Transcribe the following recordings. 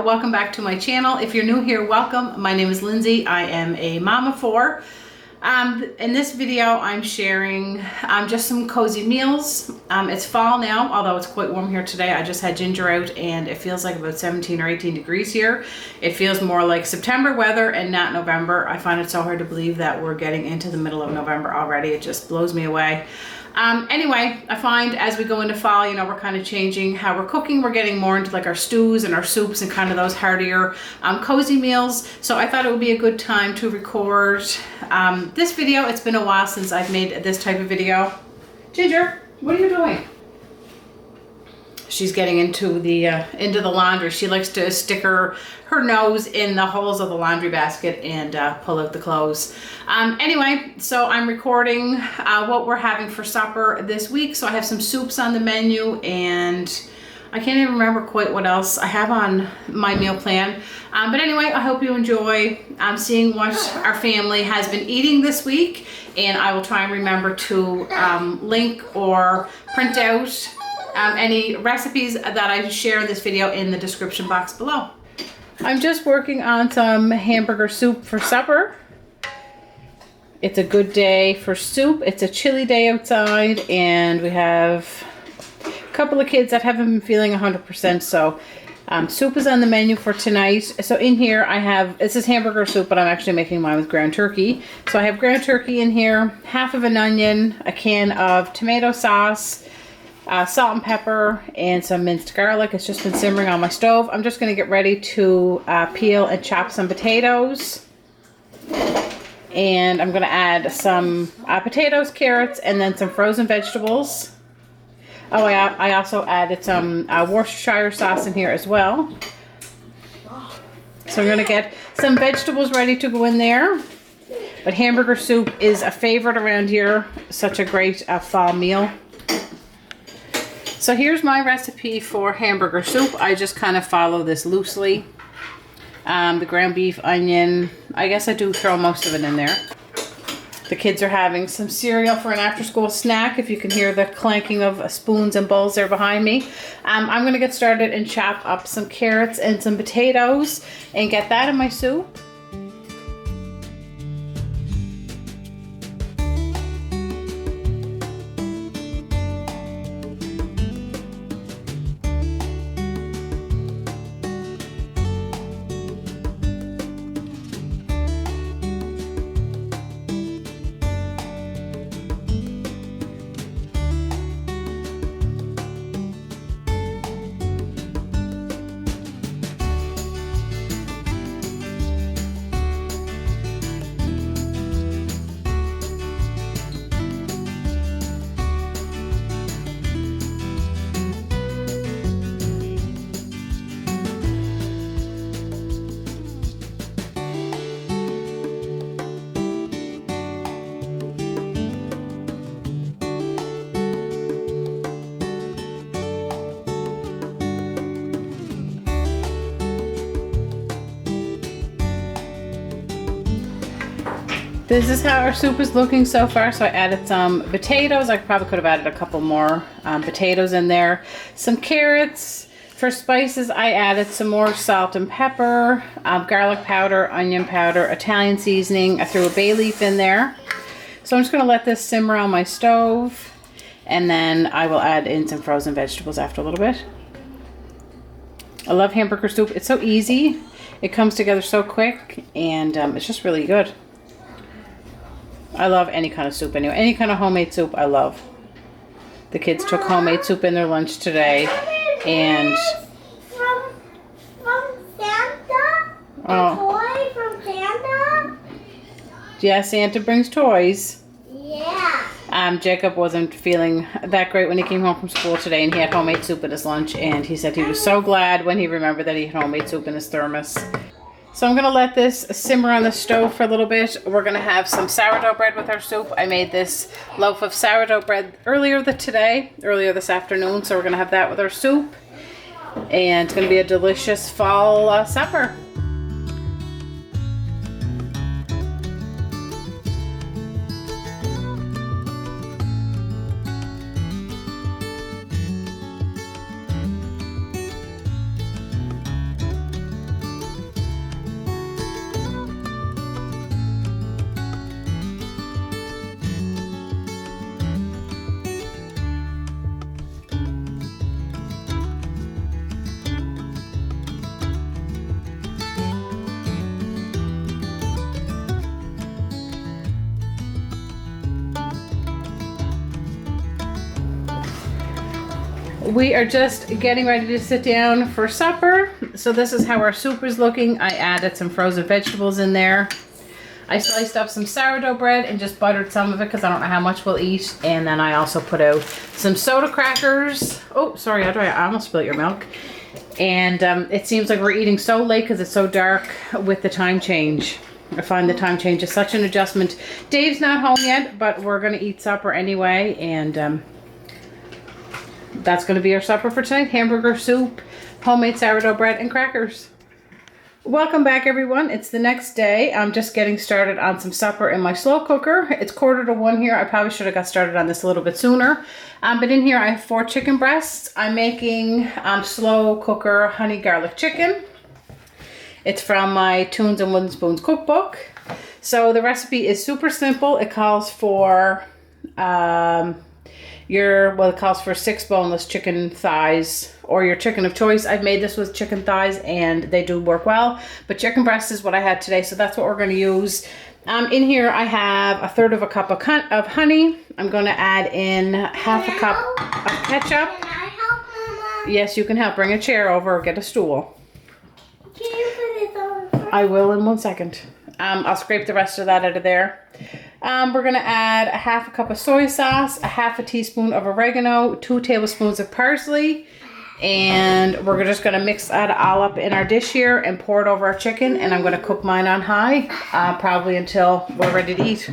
welcome back to my channel. If you're new here, welcome. My name is Lindsay. I am a mom of four. In this video, I'm sharing just some cozy meals. It's fall now, although it's quite warm here today. I just had Ginger out and it feels like about 17 or 18 degrees here. It feels more like September weather and not November. I find it so hard to believe that we're getting into the middle of November already. It just blows me away. Anyway, I find as we go into fall, you know, we're kind of changing how we're cooking. We're getting more into like our stews and our soups and kind of those heartier, cozy meals. So I thought it would be a good time to record this video. It's been a while since I've made this type of video. Ginger, what are you doing? She's getting into the laundry. She likes to stick her nose in the holes of the laundry basket and pull out the clothes. Anyway, so I'm recording what we're having for supper this week. So I have some soups on the menu and I can't even remember quite what else I have on my meal plan. But anyway, I hope you enjoy seeing what our family has been eating this week. And I will try and remember to link or print out any recipes that I share in this video in the description box below. I'm just working on some hamburger soup for supper. It's a good day for soup. It's a chilly day outside and we have a couple of kids that haven't been feeling 100%, so soup is on the menu for tonight. So in here I have, this is hamburger soup, but I'm actually making mine with ground turkey. So I have ground turkey in here, half of an onion, a can of tomato sauce, salt and pepper, and some minced garlic. It's just been simmering on my stove. I'm just going to get ready to peel and chop some potatoes. And I'm going to add some potatoes, carrots, and then some frozen vegetables. Oh, I also added some Worcestershire sauce in here as well. So I'm going to get some vegetables ready to go in there. But hamburger soup is a favorite around here. Such a great fall meal. So here's my recipe for hamburger soup. I just kind of follow this loosely. The ground beef, onion, I guess I do throw most of it in there. The kids are having some cereal for an after-school snack, if you can hear the clanking of spoons and bowls there behind me. I'm going to get started and chop up some carrots and some potatoes and get that in my soup. This is how our soup is looking so far. So I added some potatoes. I probably could have added a couple more potatoes in there. Some carrots. For spices, I added some more salt and pepper, garlic powder, onion powder, Italian seasoning. I threw a bay leaf in there. So I'm just going to let this simmer on my stove. And then I will add in some frozen vegetables after a little bit. I love hamburger soup. It's so easy. It comes together so quick. And it's just really good. I love any kind of soup anyway. Any kind of homemade soup I love. The kids took homemade soup in their lunch today. And from Santa? A toy from Santa? Yeah, Santa brings toys. Yeah. Jacob wasn't feeling that great when he came home from school today and he had homemade soup at his lunch, and he said he was so glad when he remembered that he had homemade soup in his thermos. So I'm going to let this simmer on the stove for a little bit. We're going to have some sourdough bread with our soup. I made this loaf of sourdough bread earlier this afternoon. So we're going to have that with our soup. And it's going to be a delicious fall supper. We are just getting ready to sit down for supper. So this is how our soup is looking. I added some frozen vegetables in there. I sliced up some sourdough bread and just buttered some of it because I don't know how much we'll eat. And then I also put out some soda crackers. Oh, sorry, I almost spilled your milk. And it seems like we're eating so late because it's so dark with the time change. I find the time change is such an adjustment. Dave's not home yet, but we're going to eat supper anyway. And that's going to be our supper for tonight. Hamburger, soup, homemade sourdough bread, and crackers. Welcome back, everyone. It's the next day. I'm just getting started on some supper in my slow cooker. It's 1:45 here. I probably should have got started on this a little bit sooner. But in here I have 4 chicken breasts. I'm making slow cooker honey garlic chicken. It's from my Tunes and Wooden Spoons cookbook. So the recipe is super simple. It calls for it calls for 6 boneless chicken thighs or your chicken of choice. I've made this with chicken thighs and they do work well, but chicken breast is what I had today, so that's what we're going to use. In here I have 1/3 cup of honey. I'm going to add in 1/2 cup of ketchup. Can I help, Mama? Yes, you can help. Bring a chair over or get a stool. Can you put it on first? I will in 1 second. I'll scrape the rest of that out of there. We're going to add 1/2 cup of soy sauce, 1/2 teaspoon of oregano, 2 tablespoons of parsley, and we're just going to mix that all up in our dish here and pour it over our chicken, and I'm going to cook mine on high, probably until we're ready to eat.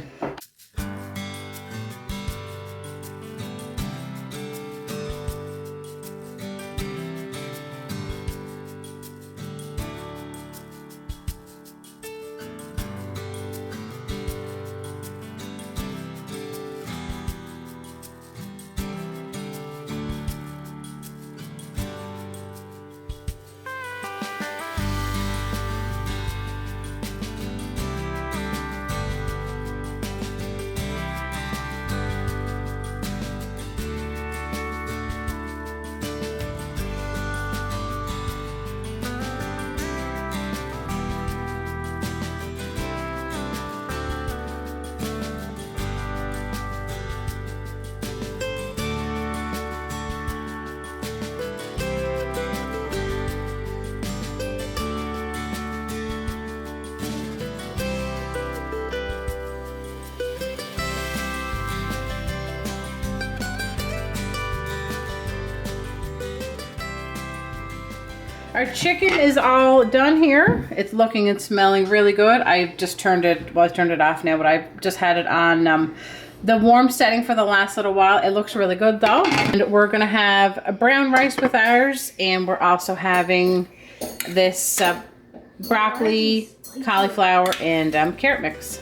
Our chicken is all done here. It's looking and smelling really good. I just turned it, well, I turned it off now, but I just had it on the warm setting for the last little while. It looks really good though. And we're gonna have a brown rice with ours, and we're also having this broccoli, cauliflower, and carrot mix.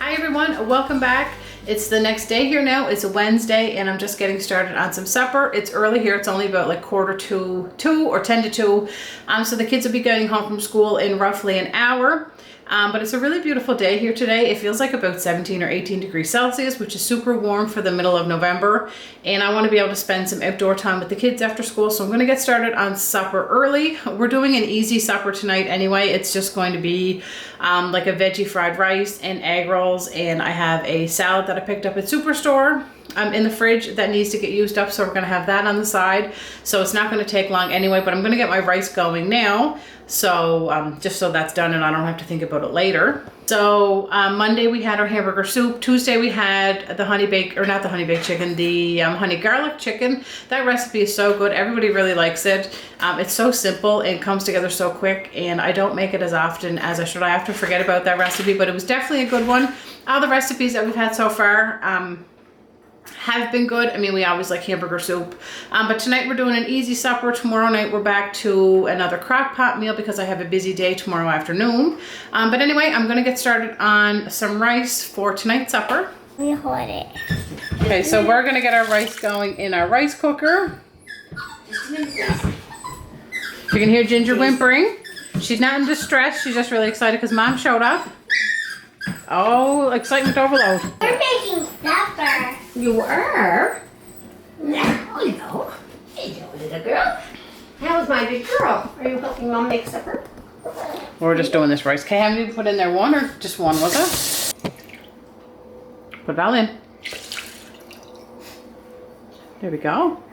Hi everyone, welcome back. It's the next day here now. It's a Wednesday and I'm just getting started on some supper. It's early here. It's only about like 1:45 or 10 to 2. So the kids will be getting home from school in roughly an hour. But it's a really beautiful day here today. It feels like about 17 or 18 degrees Celsius, which is super warm for the middle of November. And I want to be able to spend some outdoor time with the kids after school. So I'm going to get started on supper early. We're doing an easy supper tonight anyway. It's just going to be like a veggie fried rice and egg rolls, and I have a salad that I picked up at Superstore in the fridge that needs to get used up, so we're gonna have that on the side. So it's not gonna take long anyway, but I'm gonna get my rice going now, so just so that's done and I don't have to think about it later. So Monday we had our hamburger soup. Tuesday we had the honey baked, or not the honey baked chicken, the honey garlic chicken. That recipe is so good. Everybody really likes it. It's so simple and comes together so quick, and I don't make it as often as I should. I have to forget about that recipe, but it was definitely a good one. All the recipes that we've had so far have been good. I mean, we always like hamburger soup, but tonight we're doing an easy supper. Tomorrow night we're back to another Crockpot meal because I have a busy day tomorrow afternoon. But anyway, I'm gonna get started on some rice for tonight's supper. We hold it. Okay, so we're gonna get our rice going in our rice cooker. You can hear Ginger whimpering. She's not in distress. She's just really excited because Mom showed up. Oh, excitement overload. We're making supper. You were? Now you know. Hey, little girl. How's my big girl? Are you helping Mom make supper? We're just doing this rice. Okay, how many did you put in there? One or just one, was it? Put it all in. There we go.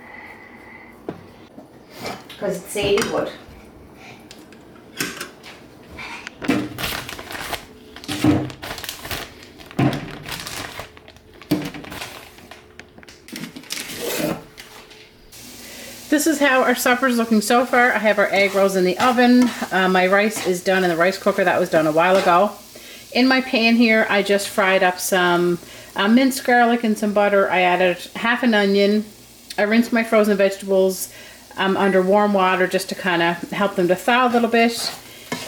Because it's Sadie wood. This is how our supper is looking so far. I have our egg rolls in the oven. My rice is done in the rice cooker. That was done a while ago. In my pan here, I just fried up some minced garlic and some butter. I added half an onion. I rinsed my frozen vegetables under warm water just to kind of help them to thaw a little bit.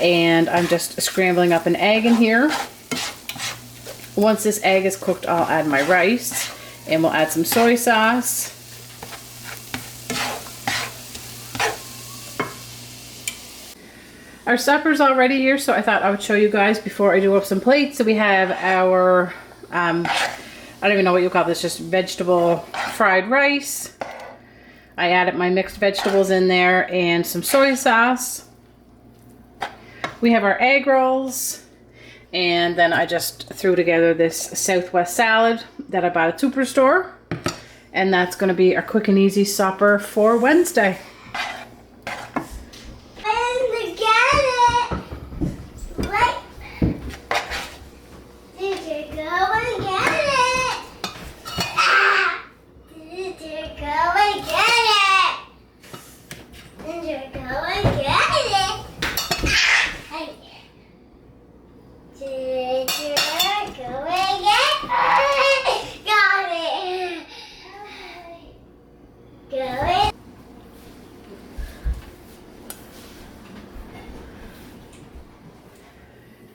And I'm just scrambling up an egg in here. Once this egg is cooked, I'll add my rice. And we'll add some soy sauce. Our supper's already here, so I thought I would show you guys before I do up some plates. So we have our, I don't even know what you call this, just vegetable fried rice. I added my mixed vegetables in there and some soy sauce. We have our egg rolls, and then I just threw together this Southwest salad that I bought at Superstore. And that's gonna be our quick and easy supper for Wednesday.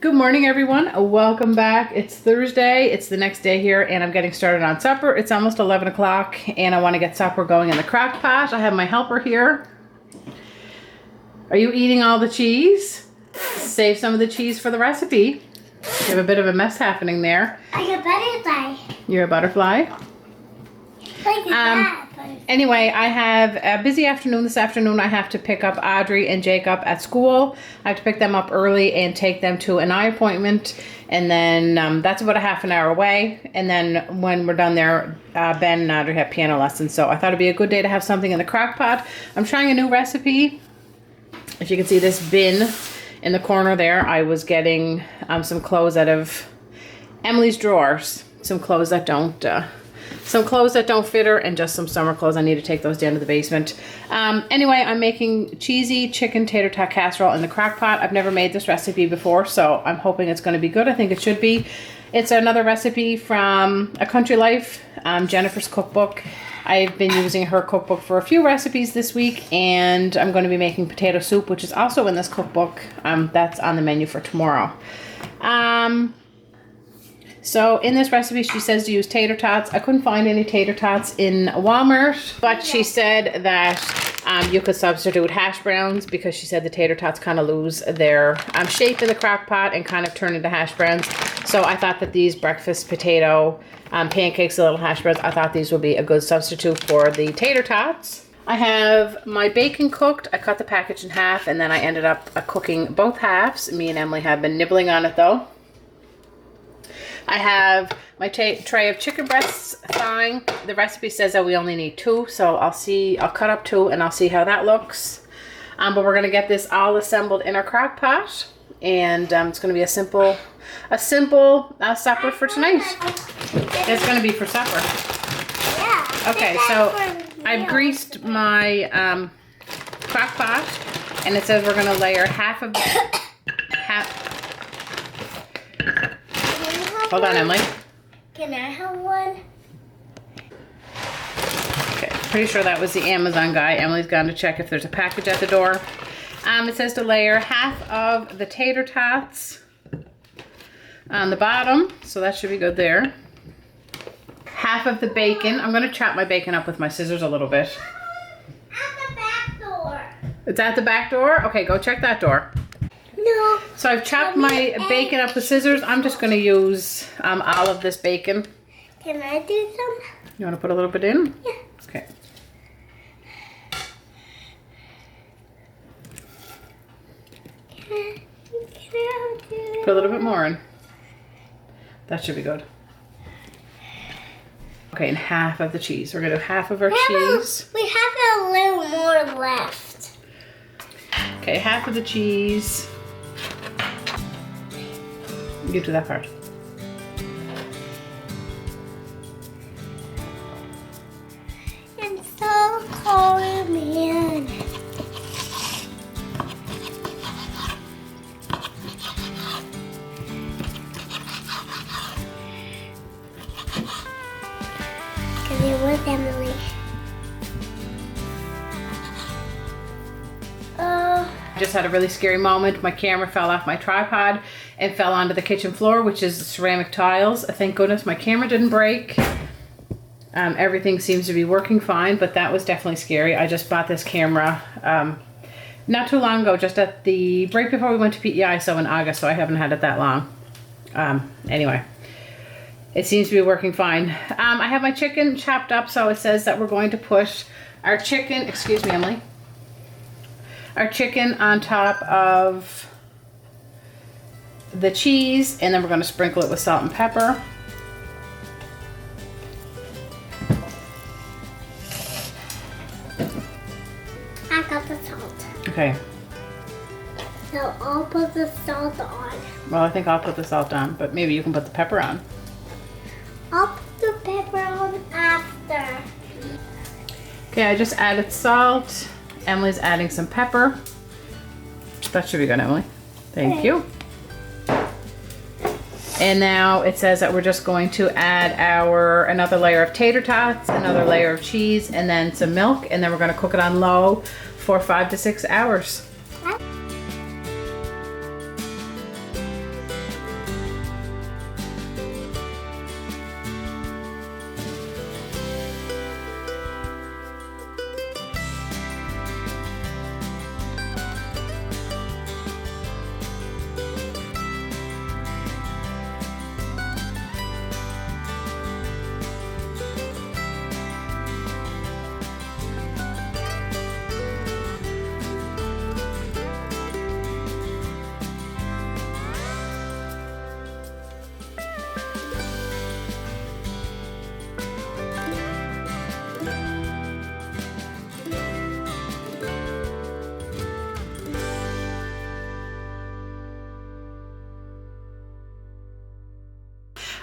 Good morning, everyone. Welcome back. It's Thursday. It's the next day here, and I'm getting started on supper. It's almost 11 o'clock, and I want to get supper going in the crock pot. I have my helper here. Are you eating all the cheese? Save some of the cheese for the recipe. You have a bit of a mess happening there. I got butterfly. You're a butterfly? Like that. Anyway, I have a busy afternoon. This afternoon I have to pick up Audrey and Jacob at school. I have to pick them up early and take them to an eye appointment. And then that's about a half an hour away. And then when we're done there, Ben and Audrey have piano lessons. So I thought it'd be a good day to have something in the crock pot. I'm trying a new recipe. If you can see this bin in the corner there, I was getting some clothes out of Emily's drawers. Some clothes that don't fit her, and just some summer clothes. I need to take those down to the basement. Anyway, I'm making cheesy chicken tater tot casserole in the crock pot. I've never made this recipe before, so I'm hoping it's going to be good. I think it should be. It's another recipe from A Country Life, Jennifer's cookbook. I've been using her cookbook for a few recipes this week, and I'm going to be making potato soup, which is also in this cookbook. That's on the menu for tomorrow. So in this recipe, she says to use tater tots. I couldn't find any tater tots in Walmart, but she said that you could substitute hash browns, because she said the tater tots kind of lose their shape in the crock pot and kind of turn into hash browns. So I thought that these breakfast potato pancakes, the little hash browns, I thought these would be a good substitute for the tater tots. I have my bacon cooked. I cut the package in half and then I ended up cooking both halves. Me and Emily have been nibbling on it though. I have my tray of chicken breasts thawing. The recipe says that we only need 2, so I'll cut up 2 and I'll see how that looks. But we're gonna get this all assembled in our crock pot, and it's gonna be a simple supper for tonight. It's gonna be for supper. Yeah. Okay, so I've greased my crock pot, and it says we're gonna layer half. Hold on, Emily. Can I have one? Okay, pretty sure that was the Amazon guy. Emily's gone to check if there's a package at the door. It says to layer half of the tater tots on the bottom, so that should be good there. Half of the bacon. I'm gonna chop my bacon up with my scissors a little bit. At the back door. It's at the back door? Okay, go check that door. No. So I've chopped my bacon up with scissors. I'm just gonna use all of this bacon. Can I do some? You wanna put a little bit in? Yeah. Okay. Can I do it? Put a little bit more in. That should be good. Okay, and half of the cheese. We're gonna do half of our cheese. We have a little more left. Okay, half of the cheese. You do that part. I'm so cold, man. Because it was Emily. I just had a really scary moment. My camera fell off my tripod and fell onto the kitchen floor, which is ceramic tiles. Thank goodness my camera didn't break. Everything seems to be working fine, but that was definitely scary. I just bought this camera not too long ago, just at the break before we went to PEI, so in August, so I haven't had it that long. Anyway, it seems to be working fine. I have my chicken chopped up, so it says that we're going to put our chicken, excuse me, Emily, our chicken on top of the cheese, and then we're going to sprinkle it with salt and pepper. I got the salt. Okay. So I'll put the salt on. Well, I think I'll put the salt on, but maybe you can put the pepper on. I'll put the pepper on after. Okay, I just added salt. Emily's adding some pepper. That should be good, Emily. Thank you. And now it says that we're just going to add another layer of tater tots, another layer of cheese, and then some milk, and then we're going to cook it on low for 5 to 6 hours.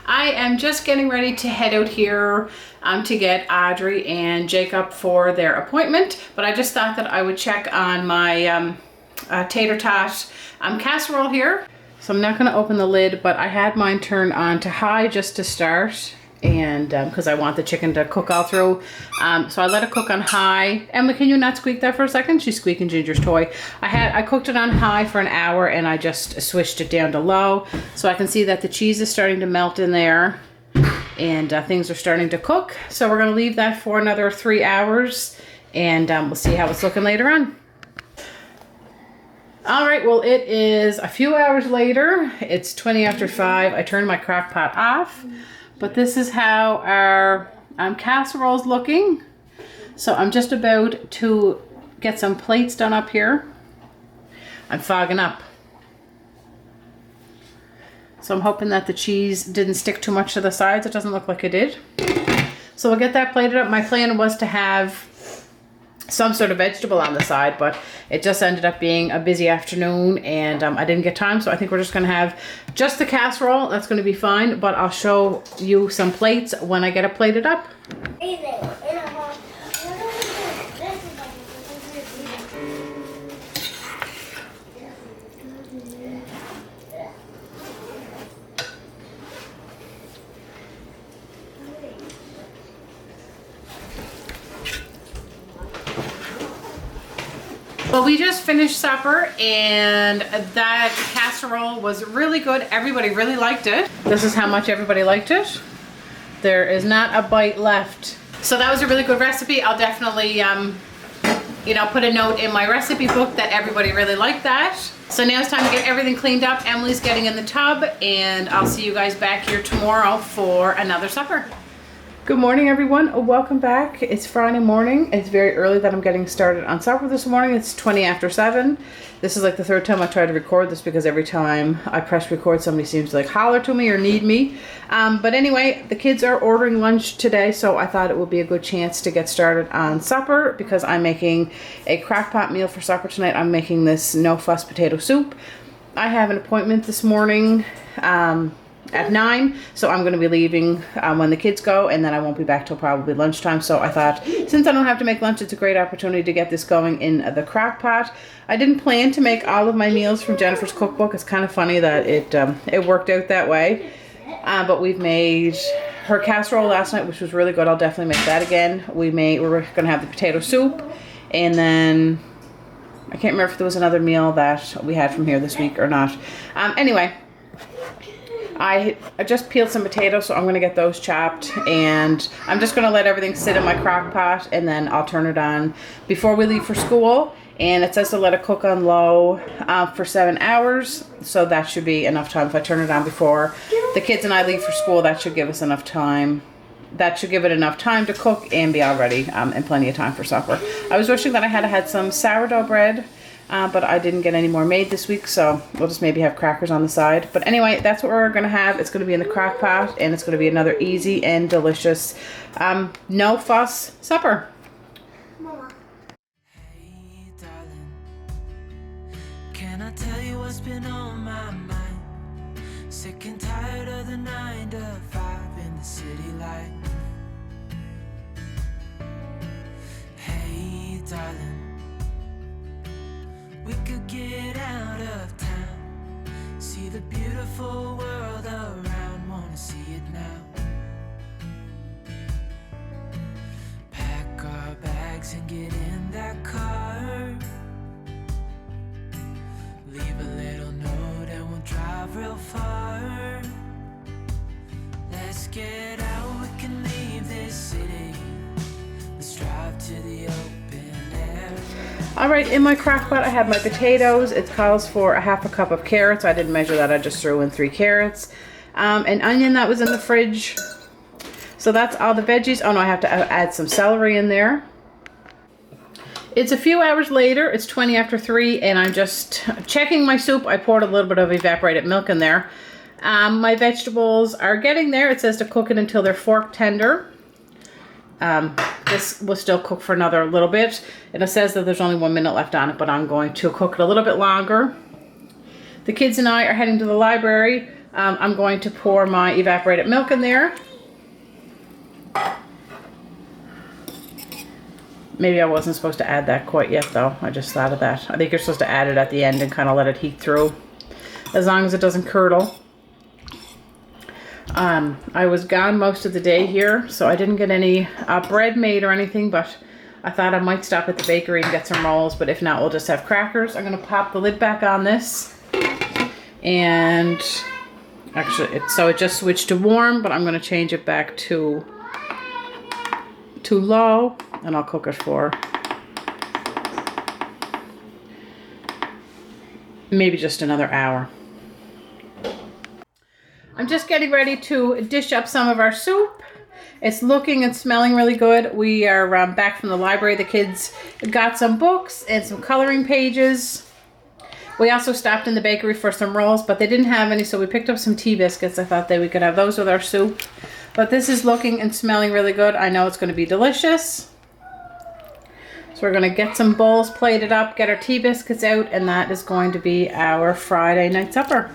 I am just getting ready to head out here to get Audrey and Jacob for their appointment, but I just thought that I would check on my tater tot casserole here. So I'm not going to open the lid, but I had mine turned on to high just to start, and because I want the chicken to cook all through. So I let it cook on high. Emma, can you not squeak that for a second? She's squeaking Ginger's toy. I cooked it on high for an hour, and I just switched it down to low, so I can see that the cheese is starting to melt in there, and things are starting to cook. So we're going to leave that for another 3 hours, and we'll see how it's looking later on. All right, well, it is a few hours later. It's 20 after 5. I turned my crock pot off, but this is how our casserole's looking. So I'm just about to get some plates done up here. I'm fogging up. So I'm hoping that the cheese didn't stick too much to the sides. It doesn't look like it did. So we'll get that plated up. My plan was to have some sort of vegetable on the side, but it just ended up being a busy afternoon and I didn't get time. So I think we're just gonna have just the casserole. That's gonna be fine, but I'll show you some plates when I get it plated up. Well, we just finished supper and that casserole was really good. Everybody really liked it. This is how much everybody liked it. There is not a bite left. So that was a really good recipe. I'll definitely, you know, put a note in my recipe book that everybody really liked that. So now it's time to get everything cleaned up. Emily's getting in the tub and I'll see you guys back here tomorrow for another supper. Good morning, everyone. Welcome back. It's Friday morning. It's very early that I'm getting started on supper this morning. It's 20 after 7. This is like the third time I try to record this because every time I press record, somebody seems to like holler to me or need me. But anyway, the kids are ordering lunch today, so I thought it would be a good chance to get started on supper because I'm making a Crockpot meal for supper tonight. I'm making this no-fuss potato soup. I have an appointment this morning at 9, so I'm going to be leaving when the kids go, and then I won't be back till probably lunchtime. So I thought, since I don't have to make lunch, it's a great opportunity to get this going in the crock pot. I didn't plan to make all of my meals from Jennifer's cookbook. It's kind of funny that it worked out that way. But we've made her casserole last night, which was really good. I'll definitely make that again. We're going to have the potato soup, and then I can't remember if there was another meal that we had from here this week or not. Anyway, I just peeled some potatoes, so I'm going to get those chopped, and I'm just going to let everything sit in my crock pot, and then I'll turn it on before we leave for school. And it says to let it cook on low for 7 hours, so that should be enough time. If I turn it on before the kids and I leave for school, that should give us enough time. That should give it enough time to cook and be all ready, and plenty of time for supper. I was wishing that I had some sourdough bread, but I didn't get any more made this week, so we'll just maybe have crackers on the side. But anyway, that's what we're going to have. It's going to be in the crock pot, and it's going to be another easy and delicious no fuss supper. Mama. Hey, darling, can I tell you what's been on my mind? Sick and tired of the 9 to 5 in the city life. Hey, darling, we could get out of town, see the beautiful world around, wanna see it now. Pack our bags and get in that car, leave a little note and we'll drive real far. Let's get out, we can leave this city, let's drive to the open air. Alright, in my crock pot I have my potatoes. It calls for a half a cup of carrots. I didn't measure that, I just threw in 3 carrots. An onion that was in the fridge. So that's all the veggies. Oh no, I have to add some celery in there. It's a few hours later, it's 20 after 3, and I'm just checking my soup. I poured a little bit of evaporated milk in there. My vegetables are getting there. It says to cook it until they're fork tender. This will still cook for another little bit, and it says that there's only 1 minute left on it, but I'm going to cook it a little bit longer. The kids and I are heading to the library. I'm going to pour my evaporated milk in there. Maybe I wasn't supposed to add that quite yet though. I just thought of that. I think you're supposed to add it at the end and kind of let it heat through, as long as it doesn't curdle. I was gone most of the day here, so I didn't get any bread made or anything, but I thought I might stop at the bakery and get some rolls, but if not, we'll just have crackers. I'm going to pop the lid back on this, and actually, it just switched to warm, but I'm going to change it back to low, and I'll cook it for maybe just another hour. I'm just getting ready to dish up some of our soup. It's looking and smelling really good. We are back from the library. The kids got some books and some coloring pages. We also stopped in the bakery for some rolls, but they didn't have any, so we picked up some tea biscuits. I thought that we could have those with our soup. But this is looking and smelling really good. I know it's going to be delicious. So we're going to get some bowls plated up, get our tea biscuits out, and that is going to be our Friday night supper.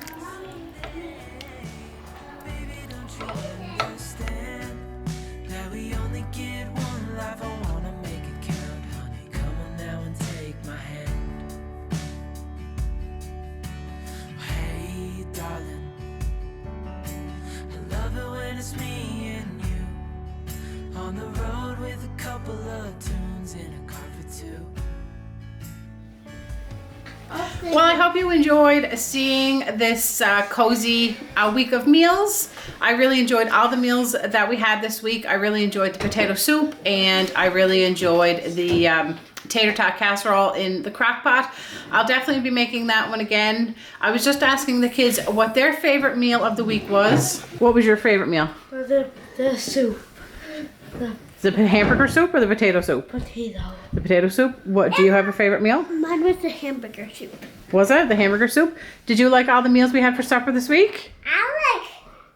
Well, I hope you enjoyed seeing this cozy week of meals. I really enjoyed all the meals that we had this week. I really enjoyed the potato soup, and I really enjoyed the tater tot casserole in the Crockpot. I'll definitely be making that one again. I was just asking the kids what their favorite meal of the week was. What was your favorite meal? The soup. The hamburger soup or the potato soup? Potato. The potato soup? What, do you have a favorite meal? Mine was the hamburger soup. Was it the hamburger soup? Did you like all the meals we had for supper this week? I like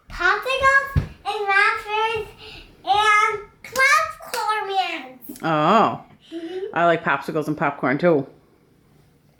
popsicles and raspberries and popcorn. Oh, I like popsicles and popcorn too.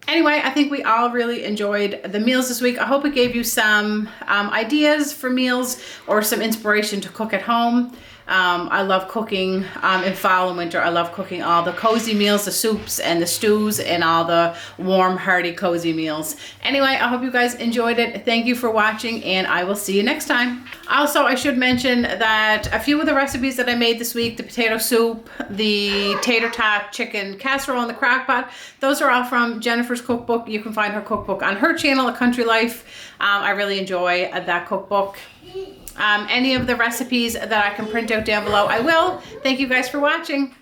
Anyway, I think we all really enjoyed the meals this week. I hope it gave you some ideas for meals or some inspiration to cook at home. I love cooking in fall and winter. I love cooking all the cozy meals, the soups and the stews and all the warm, hearty, cozy meals. Anyway, I hope you guys enjoyed it. Thank you for watching, and I will see you next time. Also, I should mention that a few of the recipes that I made this week, the potato soup, the tater tot chicken casserole in the Crockpot, those are all from Jennifer's cookbook. You can find her cookbook on her channel, A Country Life. I really enjoy that cookbook. Any of the recipes that I can print out down below, I will. Thank you guys for watching.